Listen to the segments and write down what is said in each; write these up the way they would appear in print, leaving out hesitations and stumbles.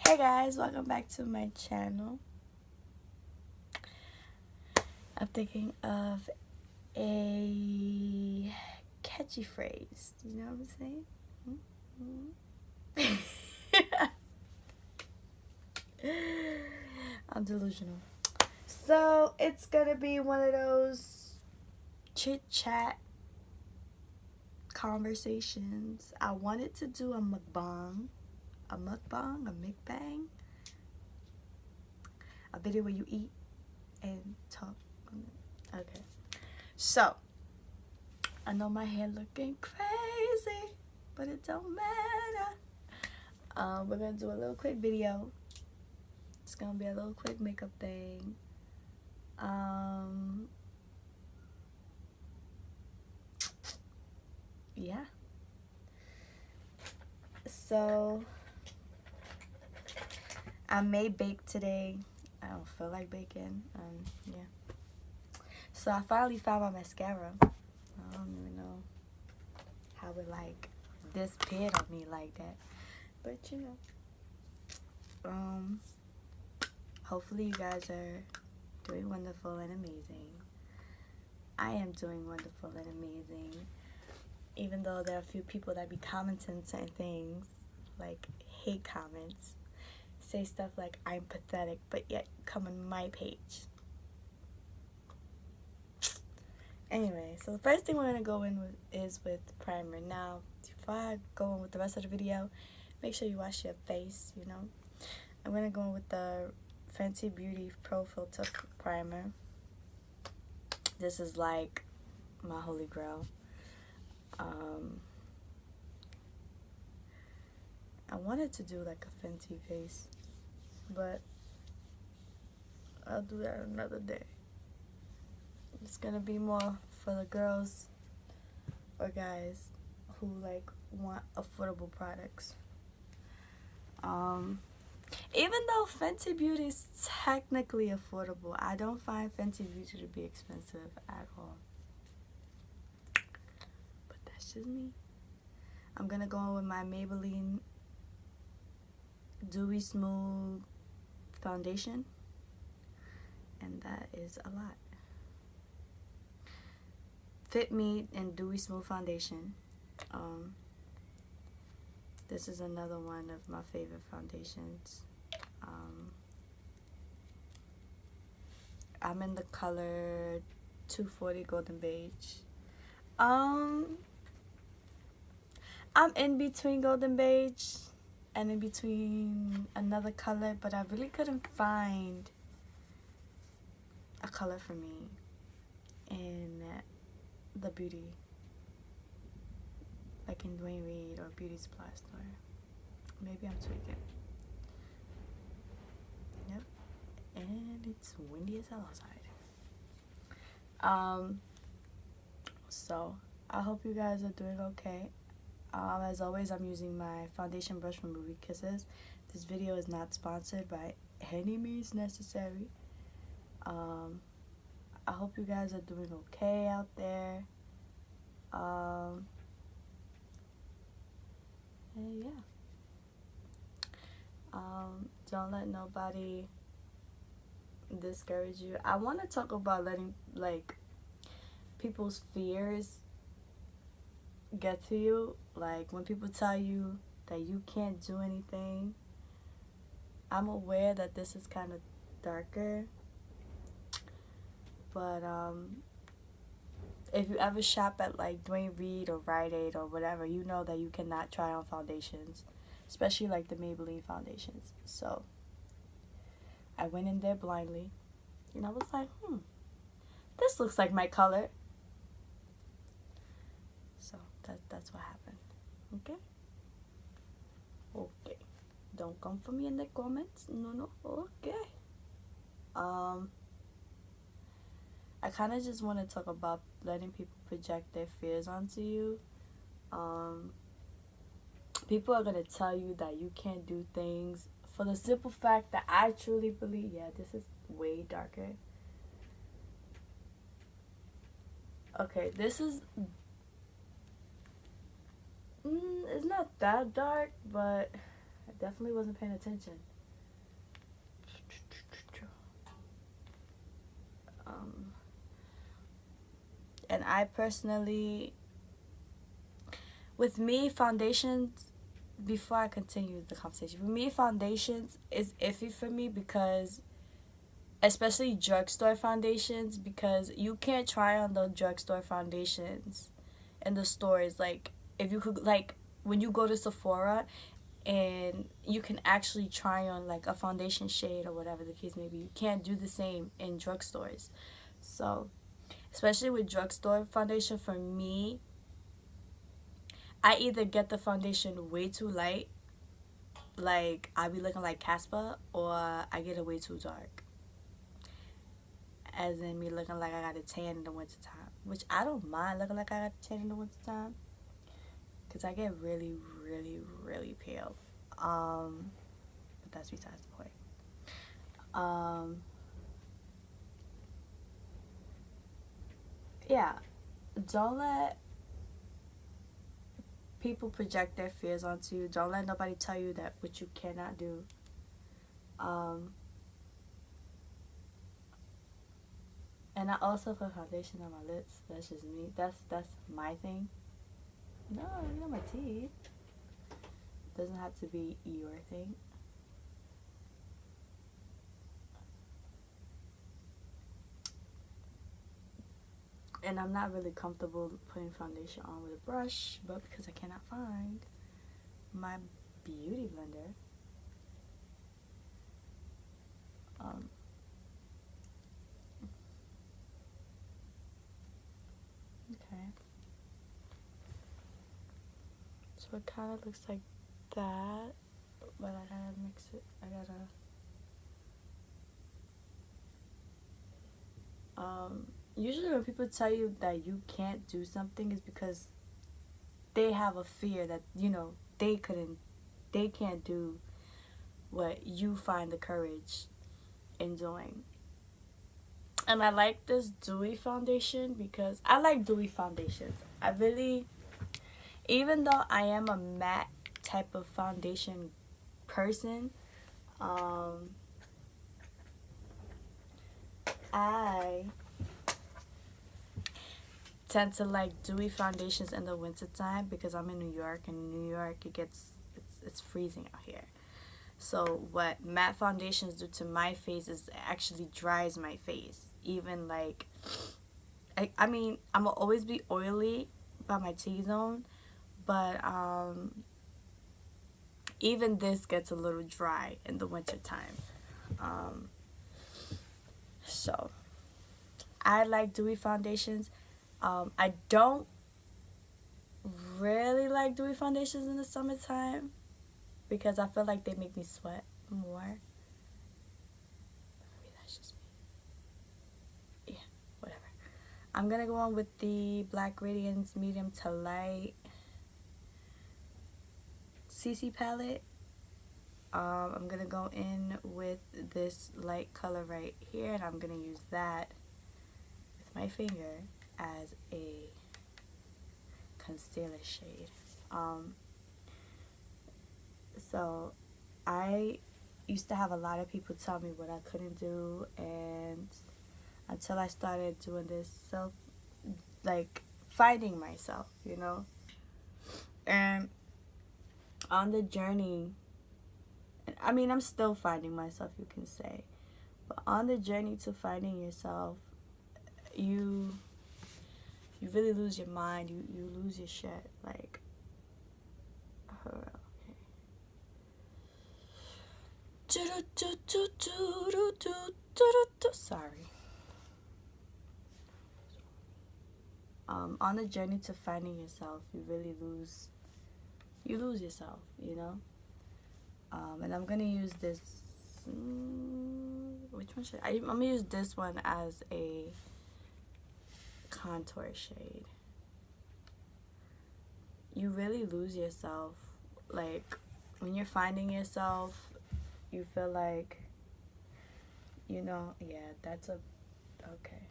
Hey guys, welcome back to my channel. I'm thinking of a catchy phrase. You know what I'm saying? I'm delusional. So it's gonna be one of those chit chat conversations. I wanted to do a mukbang, a mukbang, a video where you eat and talk. Okay, so I know my hair looking crazy, but it don't matter. We're gonna do a little quick video. It's gonna be a little quick makeup thing. Yeah. So I may bake today. I don't feel like baking. Yeah. So I finally found my mascara. I don't even know how it like disappeared on me like that, but you know. Hopefully you guys are doing wonderful and amazing. I am doing wonderful and amazing. Even though there are a few people that be commenting certain things, like hate comments, say stuff like I'm pathetic, but yet come on my page. Anyway, so the first thing we're gonna go in with is with primer. Now, before I go in with the rest of the video, make sure you wash your face. You know, I'm gonna go in with the Fenty Beauty Profiltr primer. This is like my holy grail. I wanted to do like a Fenty face, but I'll do that another day. It's gonna be more for the girls or guys who like want affordable products. Even though Fenty Beauty is technically affordable, I don't find Fenty Beauty to be expensive at all. But that's just me. I'm gonna go in with my Maybelline Dewy Smooth foundation, and that is a lot. Fit Me and Dewy Smooth foundation. This is another one of my favorite foundations. I'm in the color 240 Golden Beige. I'm in between Golden Beige and in between another color, but I really couldn't find a color for me in the beauty, like in Dwayne Reed or Beauty Supply Store. Maybe I'm tweaking. Yep. And it's windy as hell outside. So I hope you guys are doing okay. As always, I'm using my foundation brush from Movie Kisses. This video is not sponsored by any means necessary. I hope you guys are doing okay out there. And yeah. Don't let nobody discourage you. I want to talk about letting like people's fears get to you. Like when people tell you that you can't do anything. I'm aware that this is kind of darker, but if you ever shop at like Dwayne Reed or Rite Aid or whatever, you know that you cannot try on foundations, especially like the Maybelline foundations. So I went in there blindly and I was like, this looks like my color. So that's what happened. Okay, don't come for me in the comments. No. Okay. I kind of just want to talk about letting people project their fears onto you. People are going to tell you that you can't do things for the simple fact that I truly believe, yeah, this is way darker. Okay, this is, it's not that dark, but definitely wasn't paying attention. And I personally, with me, foundations, before I continue the conversation, with me, foundations is iffy for me because, especially drugstore foundations, because you can't try on the drugstore foundations in the stores. Like, if you could, like, when you go to Sephora and you can actually try on, like, a foundation shade or whatever the case may be, you can't do the same in drugstores. So, especially with drugstore foundation, for me, I either get the foundation way too light, like I be looking like Casper, or I get it way too dark, as in me looking like I got a tan in the wintertime, which I don't mind looking like I got a tan in the wintertime, because I get really, really, really pale. But that's besides the point. Yeah, don't let people project their fears onto you. Don't let nobody tell you that what you cannot do. And I also put foundation on my lips. That's just me. That's my thing. No, you know my teeth. Doesn't have to be your thing. And I'm not really comfortable putting foundation on with a brush, but because I cannot find my beauty blender, okay. So it kind of looks like that, but I gotta mix it. Usually when people tell you that you can't do something is because they have a fear that, they can't do what you find the courage in doing. And I like this dewy foundation because I like dewy foundations. I really, even though I am a matte type of foundation person, I tend to like dewy foundations in the wintertime because I'm in New York, and in New York it's freezing out here. So what matte foundations do to my face is it actually dries my face. Even like, I mean, I'm gonna always be oily by my T-zone, but even this gets a little dry in the wintertime. So I like dewy foundations. I don't really like dewy foundations in the summertime because I feel like they make me sweat more. Maybe that's just me. Yeah, whatever. I'm gonna go on with the Black Radiance Medium to Light CC palette. I'm gonna go in with this light color right here, and I'm gonna use that with my finger as a concealer shade. So I used to have a lot of people tell me what I couldn't do, and until I started doing this finding myself, and on the journey, I mean, I'm still finding myself, you can say, but on the journey to finding yourself, you really lose your mind, you lose your shit, like, okay. Sorry. On the journey to finding yourself, you really lose yourself, and I'm gonna use this, which one should I'm gonna use this one as a contour shade. You really lose yourself, like, when you're finding yourself, you feel like, yeah, that's okay.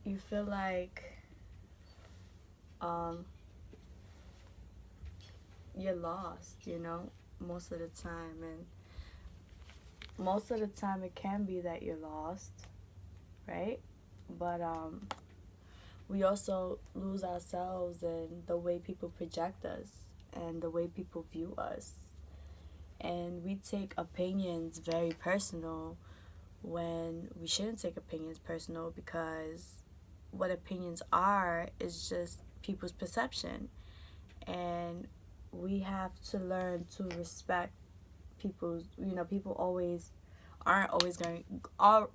You feel like, you're lost, you know, most of the time. And most of the time it can be that you're lost, right? But we also lose ourselves in the way people project us and the way people view us. And we take opinions very personal when we shouldn't take opinions personal, because what opinions are is just people's perception. And we have to learn to respect people's, people always aren't always going, are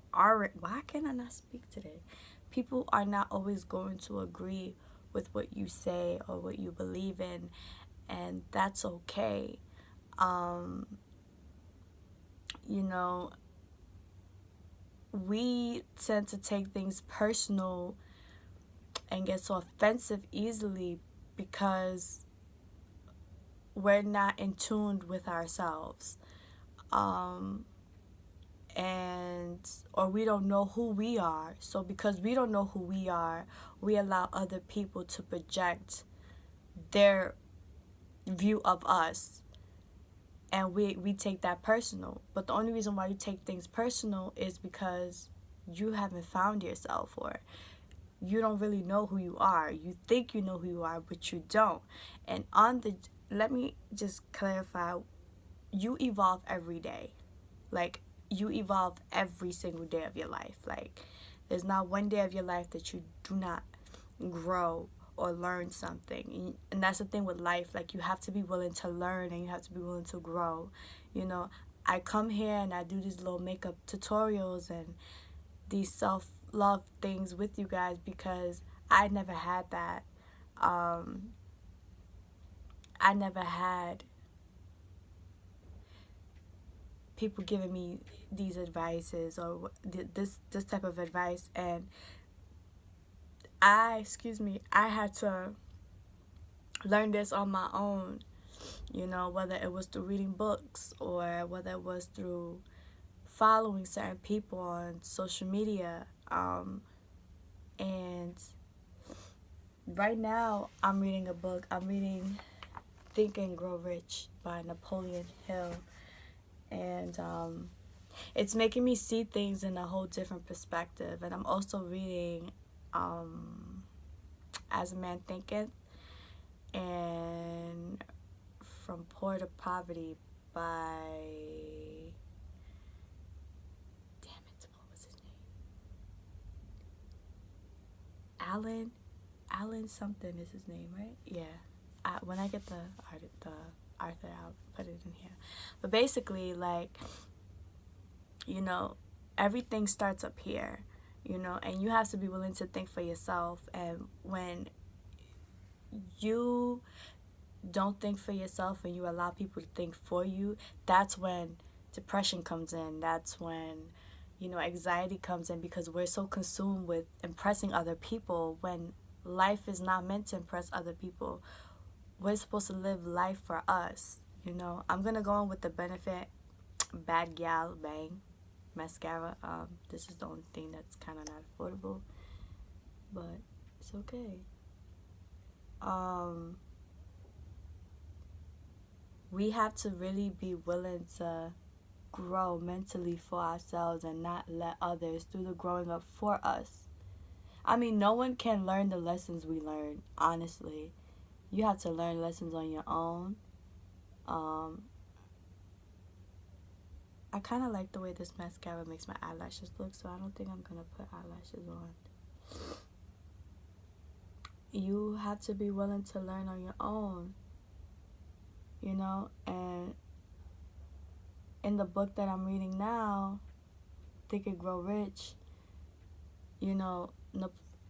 why can I not speak today? People are not always going to agree with what you say or what you believe in, and that's okay. um you know we tend to take things personal and get so offensive easily because we're not in tune with ourselves. um and or we don't know who we are. So because we don't know who we are, we allow other people to project their view of us, and we take that personal. But the only reason why you take things personal is because you haven't found yourself, or you don't really know who you are. You think you know who you are, but you don't. And let me just clarify, you evolve every day. Like, you evolve every single day of your life. Like, there's not one day of your life that you do not grow or learn something. And that's the thing with life. Like, you have to be willing to learn and you have to be willing to grow. I come here and I do these little makeup tutorials and these self-love things with you guys because I never had that. I never had people giving me these advices or this type of advice, and I had to learn this on my own, whether it was through reading books or whether it was through following certain people on social media. And right now I'm reading a book. I'm reading Think and Grow Rich by Napoleon Hill, and it's making me see things in a whole different perspective. And I'm also reading As a Man Thinketh and From Poor to Poverty by, damn it, what was his name? Alan something is his name, right? Yeah. When I get the author, I'll put it in here. But basically, like, everything starts up here, and you have to be willing to think for yourself. And when you don't think for yourself and you allow people to think for you, that's when depression comes in. That's when, anxiety comes in, because we're so consumed with impressing other people when life is not meant to impress other people. We're supposed to live life for us, I'm going to go on with the Benefit Bad Gal Bang mascara. This is the only thing that's kind of not affordable, but it's okay. We have to really be willing to grow mentally for ourselves and not let others do the growing up for us. I mean, no one can learn the lessons we learn, honestly. You have to learn lessons on your own. I kind of like the way this mascara makes my eyelashes look, so I don't think I'm going to put eyelashes on. You have to be willing to learn on your own, and in the book that I'm reading now, Think and Grow Rich,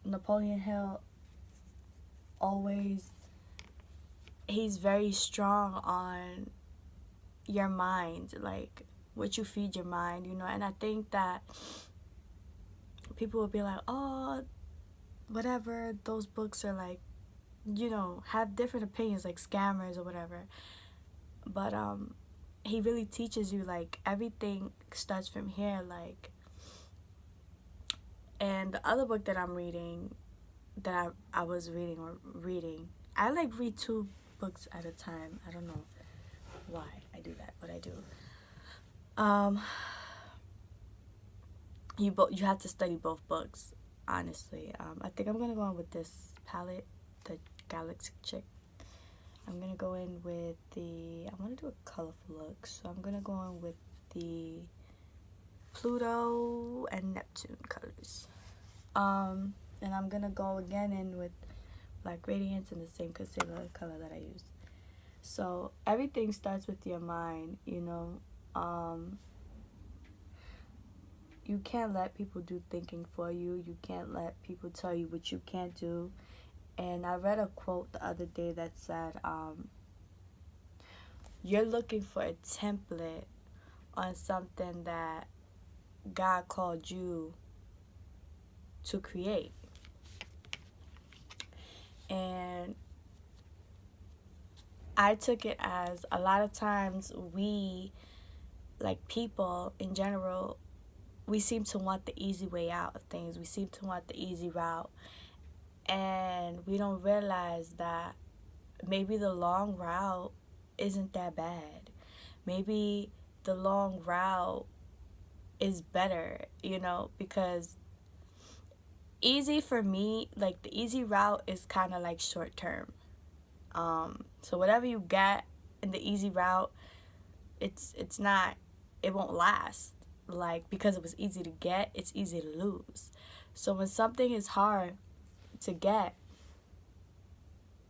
Napoleon Hill he's very strong on your mind, like what you feed your mind, and I think that people will be like, oh, whatever, those books are like, have different opinions, like scammers or whatever. But he really teaches you, like, everything starts from here. Like, and the other book that I'm reading, that I was reading, I like read two books at a time. I don't know why I do that, but I do. Um, you have to study both books, honestly. I think I'm gonna go in with this palette, the Galaxy Chick. I'm gonna go in with I want to do a colorful look, so I'm gonna go in with the Pluto and Neptune colors. And I'm gonna go again in with Black Radiance and the same concealer color that I used. So everything starts with your mind, you know. You can't let people do thinking for you. You can't let people tell you what you can't do. And I read a quote the other day that said, you're looking for a template on something that God called you to create. And I took it as a lot of times we, like people in general, we seem to want the easy way out of things. We seem to want the easy route. And we don't realize that maybe the long route isn't that bad. Maybe the long route is better, you know, because easy for me, like the easy route is kind of like short term. So whatever you get in the easy route, it's not, it won't last. Like, because it was easy to get, it's easy to lose. So when something is hard to get,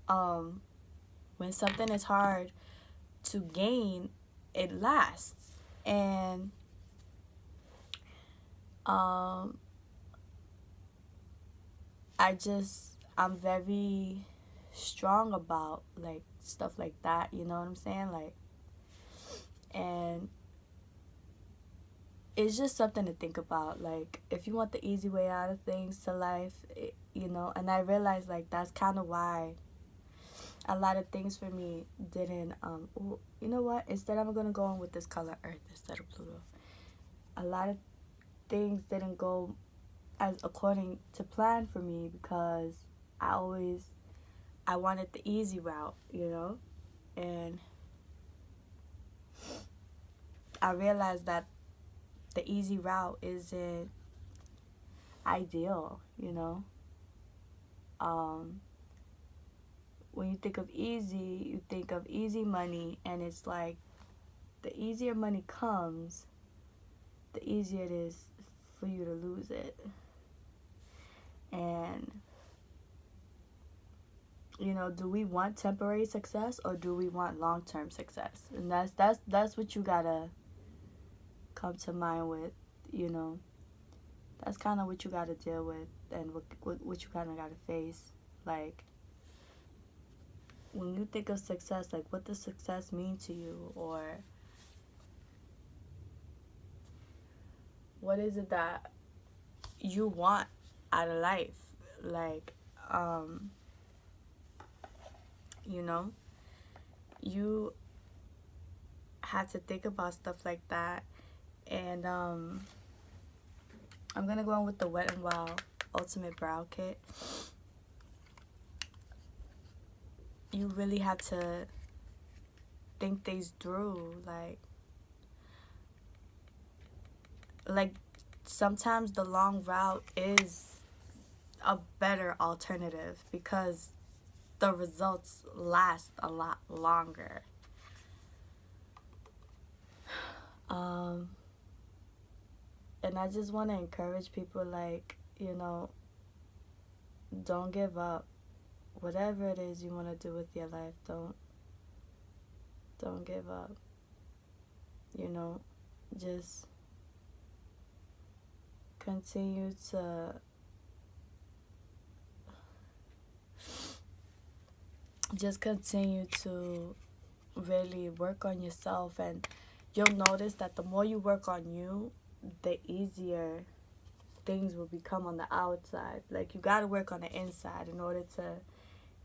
when something is hard to gain, it lasts. And I'm very strong about like stuff like that, you know what I'm saying? Like, and it's just something to think about. Like, if you want the easy way out of things to life, you know, and I realized like that's kind of why a lot of things for me didn't, you know what, instead I'm gonna go on with this color Earth instead of Pluto. A lot of things didn't go as according to plan for me because I wanted the easy route, you know, and I realized that the easy route isn't ideal, you know. When you think of easy, you think of easy money, and it's like the easier money comes, the easier it is for you to lose it. And, you know, do we want temporary success or do we want long-term success? And that's what you gotta come to mind with, you know. That's kind of what you gotta deal with and what you kind of gotta face. Like, when you think of success, like, what does success mean to you? Or what is it that you want out of life? Like, you know, you have to think about stuff like that. And I'm gonna go on with the Wet n Wild Ultimate Brow Kit. You really have to think things through. Like sometimes the long route is a better alternative because the results last a lot longer. And I just want to encourage people, like, you know, don't give up. Whatever it is you want to do with your life, don't give up. You know, just continue to really work on yourself, and you'll notice that the more you work on you, the easier things will become on the outside. Like, you gotta work on the inside in order to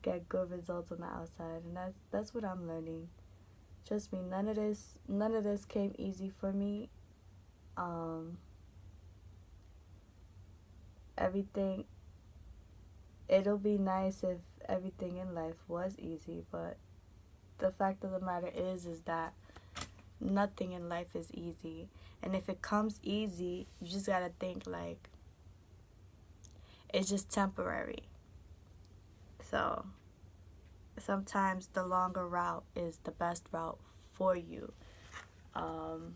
get good results on the outside, and that's what I'm learning. Trust me, none of this came easy for me. Everything, it'll be nice if everything in life was easy, but the fact of the matter is that nothing in life is easy. And if it comes easy, you just gotta think like it's just temporary. So sometimes the longer route is the best route for you. I'm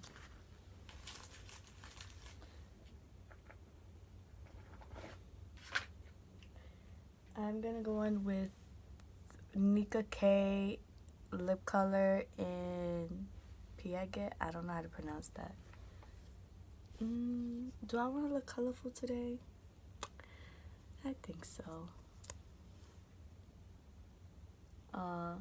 gonna go in with Nika K lip color in Piaget. I don't know how to pronounce that. Do I want to look colorful today? I think so. I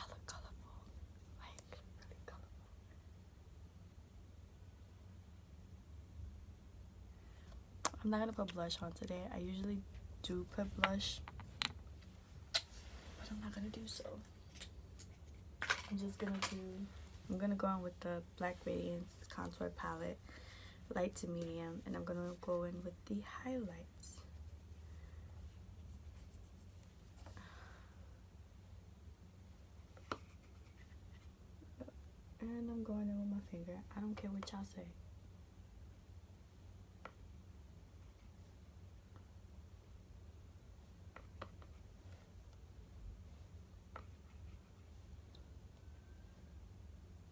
look colorful, like really colorful. I'm not gonna put blush on today. I usually do put blush, but I'm not gonna do so. I'm gonna go on with the Black Radiance contour palette, light to medium, and I'm gonna go in with the highlights. And I'm going in with my finger. I don't care what y'all say.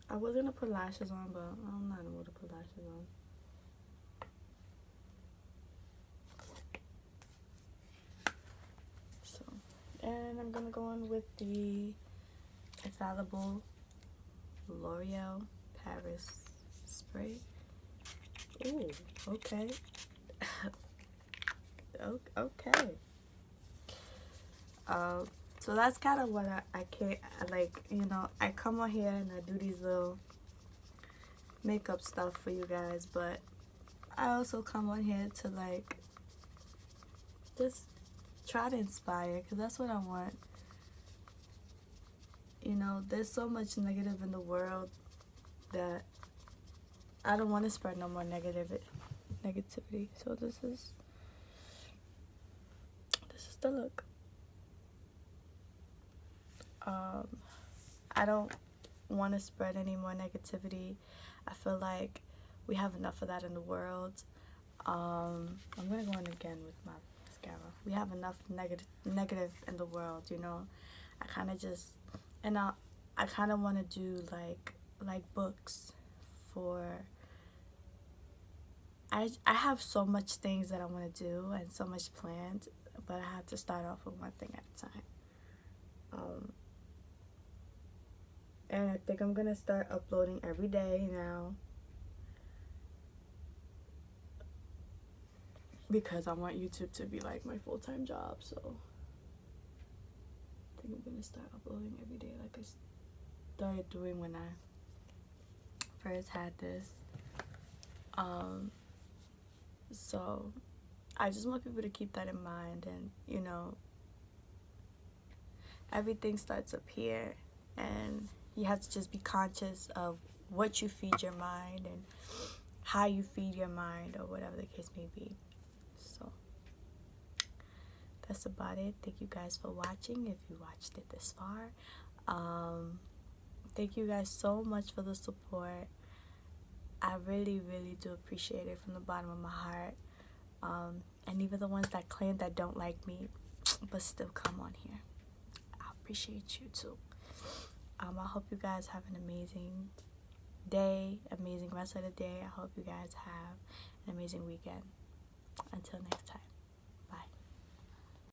I was gonna put lashes on, but I'm not in the mood to put lashes on. So, and I'm gonna go in with the infallible L'Oreal Paris spray. Ooh, okay. Okay. So that's kind of what I can't, like, you know, I come on here and I do these little makeup stuff for you guys, but I also come on here to, like, just try to inspire, because that's what I want. You know, there's so much negative in the world that I don't want to spread no more negativity. So this is the look. I don't want to spread any more negativity. I feel like we have enough of that in the world. I'm gonna go in again with my mascara. We have enough negative in the world, you know. I kind of just, and I kind of want to do like books for. I have so much things that I want to do and so much planned, but I have to start off with one thing at a time. And I think I'm gonna start uploading every day now, because I want YouTube to be like my full-time job. So I think I'm gonna start uploading every day like I started doing when I first had this. So I just want people to keep that in mind, and you know, everything starts up here, and you have to just be conscious of what you feed your mind and how you feed your mind, or whatever the case may be. So that's about it. Thank you guys for watching, if you watched it this far. Thank you guys so much for the support. I really do appreciate it from the bottom of my heart. And even the ones that claim that don't like me but still come on here, I appreciate you too. I hope you guys have an amazing day, amazing rest of the day. I hope you guys have an amazing weekend. Until next time.